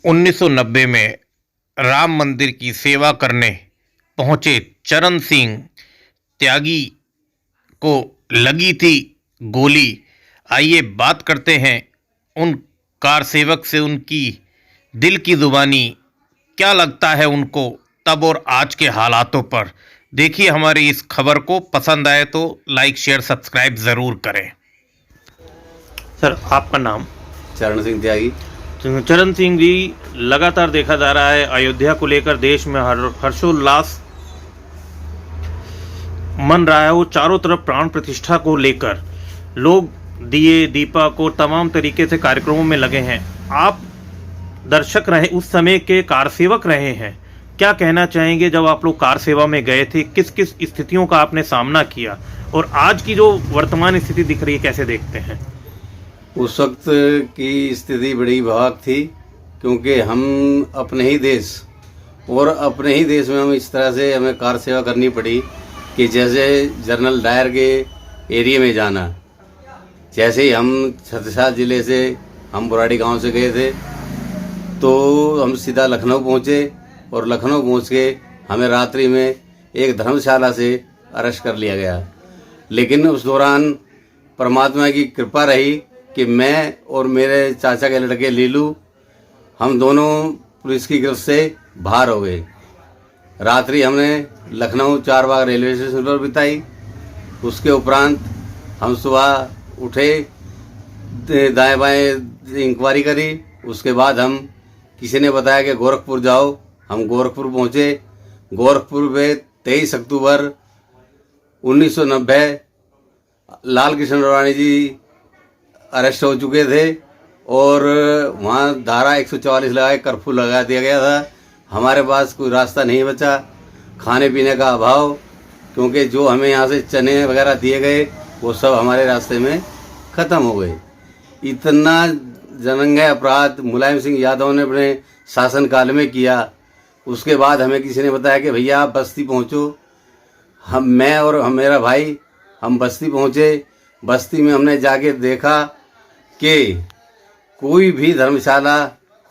1990 में राम मंदिर की सेवा करने पहुंचे चरण सिंह त्यागी को लगी थी गोली। आइए बात करते हैं उन कार सेवक से, उनकी दिल की जुबानी क्या लगता है उनको तब और आज के हालातों पर। देखिए हमारी इस खबर को, पसंद आए तो लाइक शेयर सब्सक्राइब ज़रूर करें। सर आपका नाम? चरण सिंह त्यागी। चरण सिंह जी, लगातार देखा जा रहा है अयोध्या को लेकर देश में हर्षोल्लास मन रहा है। वो चारों तरफ प्राण प्रतिष्ठा को लेकर लोग दिए दीपक और तमाम तरीके से कार्यक्रमों में लगे हैं। आप दर्शक रहे, उस समय के कार सेवक रहे हैं, क्या कहना चाहेंगे जब आप लोग कार सेवा में गए थे? किस किस स्थितियों का आपने सामना किया और आज की जो वर्तमान स्थिति दिख रही है कैसे देखते हैं? उस वक्त की स्थिति बड़ी भावुक थी, क्योंकि हम अपने ही देश में हम इस तरह से हमें कार सेवा करनी पड़ी कि जैसे जनरल डायर के एरिया में जाना। जैसे ही हम छत्तीसगढ़ ज़िले से हम बुराड़ी गांव से गए थे तो हम सीधा लखनऊ पहुंचे और लखनऊ पहुंच के हमें रात्रि में एक धर्मशाला से अरेस्ट कर लिया गया। लेकिन उस दौरान परमात्मा की कृपा रही कि मैं और मेरे चाचा के लड़के लीलू, हम दोनों पुलिस की गिरफ्त से बाहर हो गए। रात्रि हमने लखनऊ चारबाग रेलवे स्टेशन पर बिताई। उसके उपरांत हम सुबह उठे, दाएं बाएं इंक्वायरी करी। उसके बाद हम किसी ने बताया कि गोरखपुर जाओ। हम गोरखपुर पहुंचे। गोरखपुर में 23 अक्टूबर 1990 लाल कृष्ण अडवाणी जी अरेस्ट हो चुके थे और वहाँ धारा 144 लगा के कर्फ्यू लगा दिया गया था। हमारे पास कोई रास्ता नहीं बचा, खाने पीने का अभाव, क्योंकि जो हमें यहाँ से चने वगैरह दिए गए वो सब हमारे रास्ते में ख़त्म हो गए। इतना जनंगा अपराध मुलायम सिंह यादव ने अपने शासनकाल में किया। उसके बाद हमें किसी ने बताया कि भैया आप बस्ती पहुँचो। मैं और मेरा भाई हम बस्ती पहुँचे। बस्ती में हमने जाके देखा कि कोई भी धर्मशाला,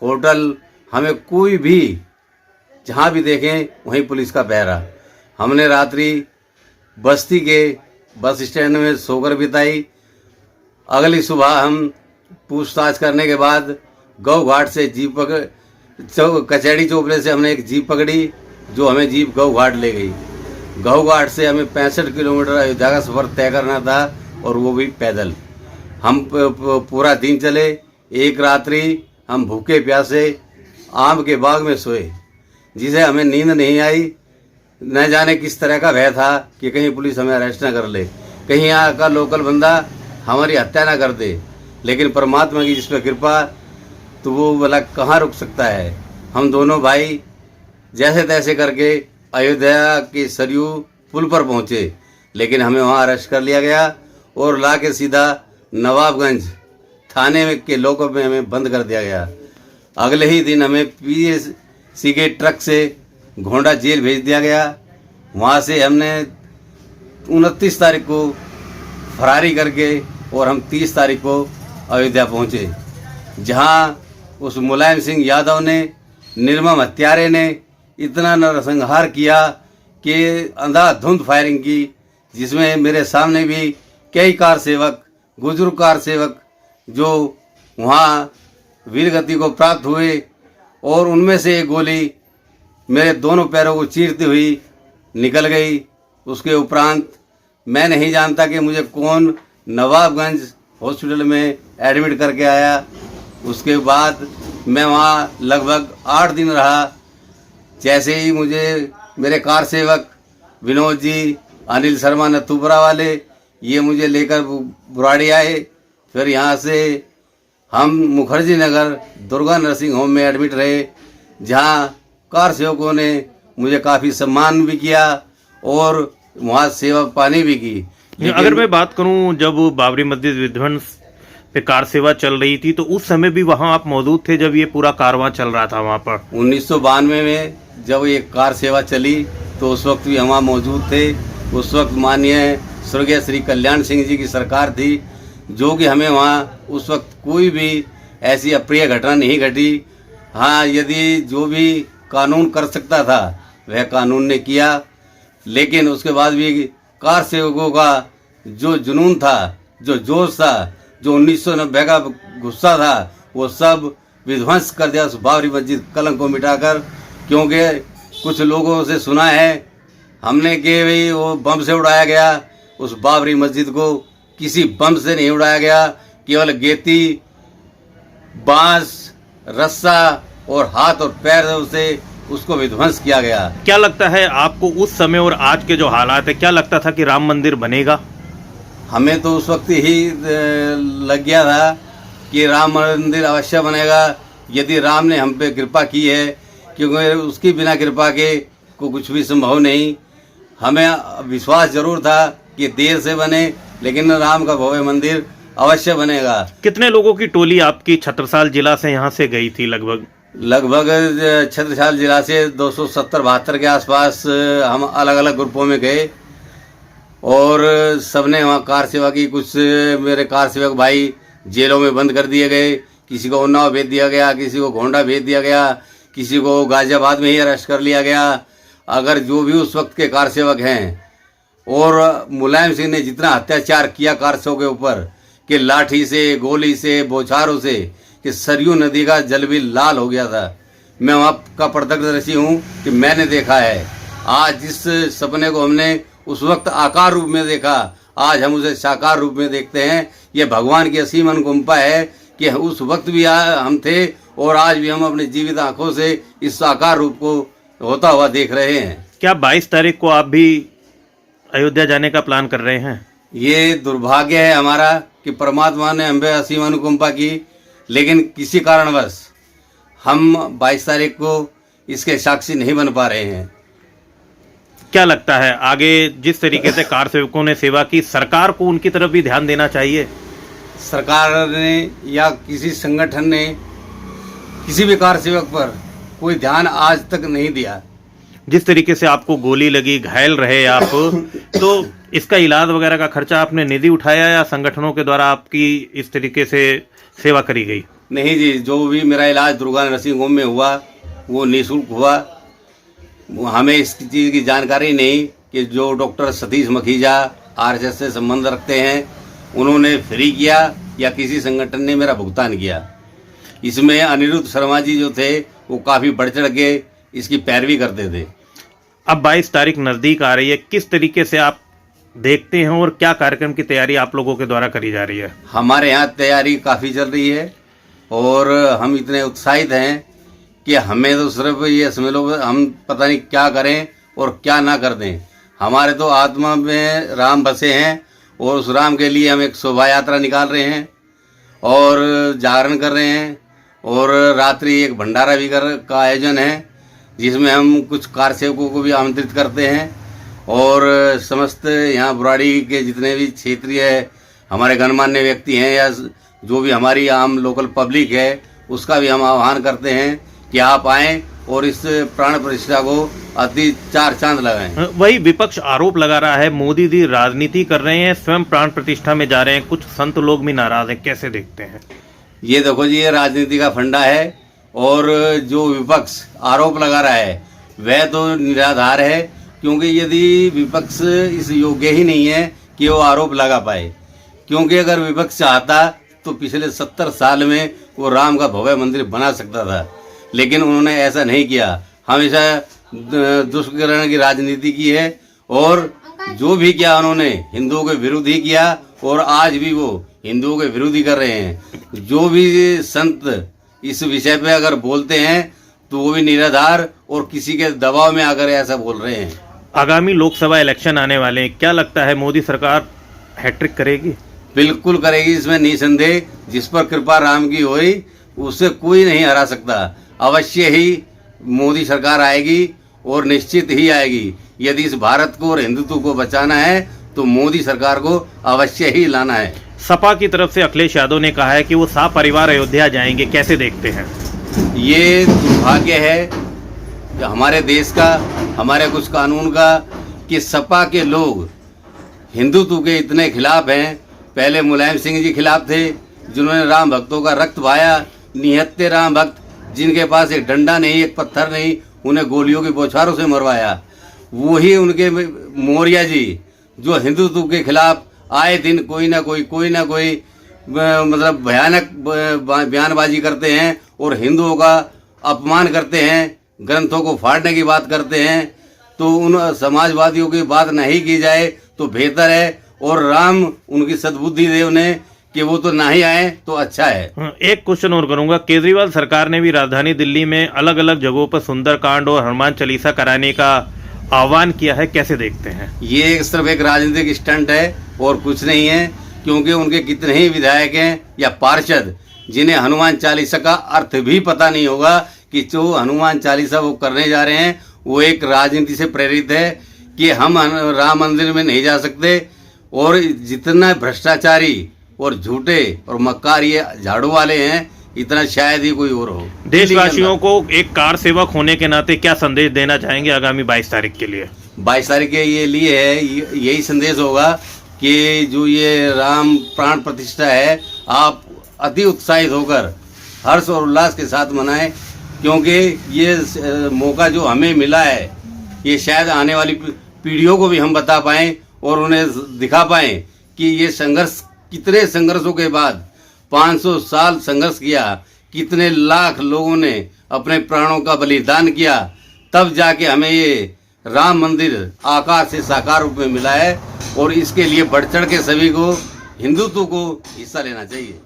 होटल, हमें कोई भी जहाँ भी देखें वहीं पुलिस का पहरा। हमने रात्रि बस्ती के बस स्टैंड में सोकर बिताई। अगली सुबह हम पूछताछ करने के बाद गौ घाट से जीप कचहरी चौपड़े से हमने एक जीप पकड़ी, जो हमें जीप गौ घाट ले गई। गौ घाट से हमें 65 किलोमीटर अयोध्या का सफ़र तय करना था और वो भी पैदल। हम पूरा दिन चले। एक रात्रि हम भूखे प्यासे आम के बाग में सोए, जिसे हमें नींद नहीं आई। न जाने किस तरह का भय था कि कहीं पुलिस हमें अरेस्ट ना कर ले, कहीं यहाँ का लोकल बंदा हमारी हत्या ना कर दे। लेकिन परमात्मा की जिस पर कृपा, तो वो भला कहाँ रुक सकता है। हम दोनों भाई जैसे तैसे करके अयोध्या के सरयू पुल पर पहुँचे, लेकिन हमें वहाँ अरेस्ट कर लिया गया और ला के सीधा नवाबगंज थाने में के लॉकअप में हमें बंद कर दिया गया। अगले ही दिन हमें पीएससी के ट्रक से घोंडा जेल भेज दिया गया। वहाँ से हमने 29 तारीख को फरारी करके और हम 30 तारीख को अयोध्या पहुँचे, जहाँ उस मुलायम सिंह यादव ने, निर्मम हत्यारे ने इतना नरसंहार किया कि अंधाधुंध फायरिंग की, जिसमें मेरे सामने भी कई कार सेवक, बुजुर्ग कार सेवक जो वहाँ वीरगति को प्राप्त हुए और उनमें से एक गोली मेरे दोनों पैरों को चीरती हुई निकल गई। उसके उपरांत मैं नहीं जानता कि मुझे कौन नवाबगंज हॉस्पिटल में एडमिट करके आया। उसके बाद मैं वहाँ लगभग 8 दिन रहा। जैसे ही मुझे मेरे कार सेवक विनोद जी, अनिल शर्मा, नथुपुरा वाले, ये मुझे लेकर बुराड़ी आए। फिर यहाँ से हम मुखर्जी नगर दुर्गा नर्सिंग होम में एडमिट रहे, जहाँ कार सेवकों ने मुझे काफ़ी सम्मान भी किया और वहाँ सेवा पानी भी की। अगर मैं बात करूं, जब बाबरी मस्जिद विध्वंस पे कार सेवा चल रही थी तो उस समय भी वहाँ आप मौजूद थे जब ये पूरा कारवां चल रहा था वहाँ पर? 1992 में जब ये कार सेवा चली तो उस वक्त भी हम वहाँ मौजूद थे। उस वक्त माननीय स्वर्गीय श्री कल्याण सिंह जी की सरकार थी, जो कि हमें वहाँ उस वक्त कोई भी ऐसी अप्रिय घटना नहीं घटी हाँ, यदि जो भी कानून कर सकता था वह कानून ने किया, लेकिन उसके बाद भी कार सेवकों का जो जुनून था, जो जोश था, जो 1990 का गुस्सा था, वो सब विध्वंस कर दिया उस बाबरी मस्जिद कलंक को मिटाकर। क्योंकि कुछ लोगों से सुना है हमने कि भाई वो बम से उड़ाया गया, उस बाबरी मस्जिद को किसी बम से नहीं उड़ाया गया, केवल गेती, बांस, रस्सा और हाथ और पैर से उसको विध्वंस किया गया। क्या लगता है आपको उस समय और आज के जो हालात है, क्या लगता था कि राम मंदिर बनेगा? हमें तो उस वक्त ही लग गया था कि राम मंदिर अवश्य बनेगा, यदि राम ने हम पे कृपा की है, क्योंकि उसकी बिना कृपा के को कुछ भी संभव नहीं। हमें विश्वास जरूर था कि देर से बने, लेकिन राम का भव्य मंदिर अवश्य बनेगा। कितने लोगों की टोली आपकी छत्रसाल जिला से यहाँ से गई थी? लगभग छत्रसाल जिला से 270-72 के आसपास हम अलग अलग ग्रुपों में गए और सबने वहाँ कार सेवा की। कुछ मेरे कार सेवक भाई जेलों में बंद कर दिए गए, किसी को उन्नाव भेज दिया गया, किसी को गोंडा भेज दिया गया, किसी को गाजियाबाद में ही अरेस्ट कर लिया गया। अगर जो भी उस वक्त के कार सेवक हैं, और मुलायम सिंह ने जितना अत्याचार किया कार सेवकों के ऊपर कि लाठी से, गोली से, बौछारों से, कि सरयू नदी का जल भी लाल हो गया था। मैं वहाँ का प्रत्यक्षदर्शी हूँ कि मैंने देखा है। आज जिस सपने को हमने उस वक्त आकार रूप में देखा, आज हम उसे साकार रूप में देखते हैं। ये भगवान की असीम अनुकंपा है कि उस वक्त भी हम थे और आज भी हम अपने जीवित आंखों से इस साकार रूप को होता हुआ देख रहे हैं। क्या 22 तारीख को आप भी अयोध्या जाने का प्लान कर रहे हैं? ये दुर्भाग्य है हमारा कि परमात्मा ने हम पे असीम अनुकंपा की, लेकिन किसी कारणवश हम 22 तारीख को इसके साक्षी नहीं बन पा रहे हैं। क्या लगता है आगे जिस तरीके से कार सेवकों ने सेवा की, सरकार को उनकी तरफ भी ध्यान देना चाहिए? सरकार ने या किसी संगठन ने किसी भी कार सेवक पर कोई ध्यान आज तक नहीं दिया। जिस तरीके से आपको गोली लगी, घायल रहे आप, तो इसका इलाज वगैरह का खर्चा आपने निधि उठाया या संगठनों के द्वारा आपकी इस तरीके से सेवा करी गई? नहीं जी, जो भी मेरा इलाज दुर्गा नर्सिंग होम में हुआ वो निःशुल्क हुआ। हमें इस चीज़ की जानकारी नहीं कि जो डॉक्टर सतीश मखीजा आरएसएस से संबंध रखते हैं उन्होंने फ्री किया या किसी संगठन ने मेरा भुगतान किया। इसमें अनिरुद्ध शर्मा जी जो थे वो काफ़ी बढ़ चढ़ के इसकी पैरवी करते थे। अब 22 तारीख नज़दीक आ रही है, किस तरीके से आप देखते हैं और क्या कार्यक्रम की तैयारी आप लोगों के द्वारा करी जा रही है? हमारे यहाँ तैयारी काफ़ी चल रही है और हम इतने उत्साहित हैं कि हमें तो सिर्फ ये समझ लो हम पता नहीं क्या करें और क्या ना कर दें। हमारे तो आत्मा में राम बसे हैं और उस राम के लिए हम एक शोभा यात्रा निकाल रहे हैं और जागरण कर रहे हैं और रात्रि एक भंडारा भी का आयोजन है जिसमें हम कुछ कार सेवकों को भी आमंत्रित करते हैं और समस्त यहाँ बुराड़ी के जितने भी क्षेत्रीय हमारे गणमान्य व्यक्ति हैं या जो भी हमारी आम लोकल पब्लिक है उसका भी हम आह्वान करते हैं कि आप आएँ और इस प्राण प्रतिष्ठा को अति चार चांद लगाएं। वही विपक्ष आरोप लगा रहा है मोदी जी राजनीति कर रहे हैं, स्वयं प्राण प्रतिष्ठा में जा रहे हैं, कुछ संत लोग भी नाराज हैं, कैसे देखते हैं? ये देखो जी, ये राजनीति का फंडा है और जो विपक्ष आरोप लगा रहा है वह तो निराधार है, क्योंकि यदि विपक्ष इस योग्य ही नहीं है कि वो आरोप लगा पाए। क्योंकि अगर विपक्ष चाहता तो पिछले 70 साल में वो राम का भव्य मंदिर बना सकता था, लेकिन उन्होंने ऐसा नहीं किया। हमेशा दुष्करण की राजनीति की है और जो भी किया उन्होंने हिंदुओं के विरुद्ध ही किया और आज भी वो हिंदुओं के विरुद्ध ही कर रहे हैं। जो भी संत इस विषय पे अगर बोलते हैं तो वो भी निराधार और किसी के दबाव में आकर ऐसा बोल रहे हैं। आगामी लोकसभा इलेक्शन आने वाले हैं, क्या लगता है मोदी सरकार हैट्रिक करेगी? बिल्कुल करेगी, इसमें निसंदेह। जिस पर कृपा राम की होई उसे कोई नहीं हरा सकता। अवश्य ही मोदी सरकार आएगी और निश्चित ही आएगी। यदि इस भारत को और हिंदुत्व को बचाना है तो मोदी सरकार को अवश्य ही लाना है। सपा की तरफ से अखिलेश यादव ने कहा है कि वो सपरिवार अयोध्या जाएंगे, कैसे देखते हैं? ये दुर्भाग्य है कि हमारे देश का, हमारे कुछ कानून का, कि सपा के लोग हिंदुत्व के इतने खिलाफ हैं। पहले मुलायम सिंह जी खिलाफ थे जिन्होंने राम भक्तों का रक्त बहाया, निहत्ते राम भक्त जिनके पास एक डंडा नहीं, एक पत्थर नहीं, उन्हें गोलियों की बौछारों से मरवाया। वही उनके मौर्य जी जो हिंदुत्व के खिलाफ आए दिन कोई ना कोई मतलब भयानक बयानबाजी करते हैं और हिंदुओं का अपमान करते हैं, ग्रंथों को फाड़ने की बात करते हैं। तो उन समाजवादियों की बात नहीं की जाए तो बेहतर है, और राम उनकी सद्बुद्धि दे उन्हें कि वो तो ना ही आए तो अच्छा है। एक क्वेश्चन और करूंगा, केजरीवाल सरकार ने भी राजधानी दिल्ली में अलग अलग जगहों पर सुंदरकांड और हनुमान चालीसा कराने का आह्वान किया है, कैसे देखते हैं? ये सिर्फ एक राजनीतिक स्टंट है और कुछ नहीं है, क्योंकि उनके कितने ही विधायक हैं या पार्षद जिन्हें हनुमान चालीसा का अर्थ भी पता नहीं होगा कि जो हनुमान चालीसा वो करने जा रहे हैं वो एक राजनीति से प्रेरित है कि हम राम मंदिर में नहीं जा सकते। और जितना भ्रष्टाचारी और झूठे और मक्कार ये झाड़ू वाले हैं, इतना शायद ही कोई और हो। देशवासियों को एक कार सेवक होने के नाते क्या संदेश देना चाहेंगे आगामी 22 तारीख के लिए? 22 तारीख के ये लिए है, यही संदेश होगा कि जो ये राम प्राण प्रतिष्ठा है, आप अति उत्साहित होकर हर्ष और उल्लास के साथ मनाएं, क्योंकि ये मौका जो हमें मिला है ये शायद आने वाली पीढ़ियों को भी हम बता पाएं और उन्हें दिखा पाएं कि ये संघर्ष, कितने संघर्षों के बाद 500 साल संघर्ष किया, कितने लाख लोगों ने अपने प्राणों का बलिदान किया, तब जाके हमें ये राम मंदिर आकार से साकार रूप में मिला है। और इसके लिए बढ़ चढ़ के सभी को, हिंदुत्व को हिस्सा लेना चाहिए।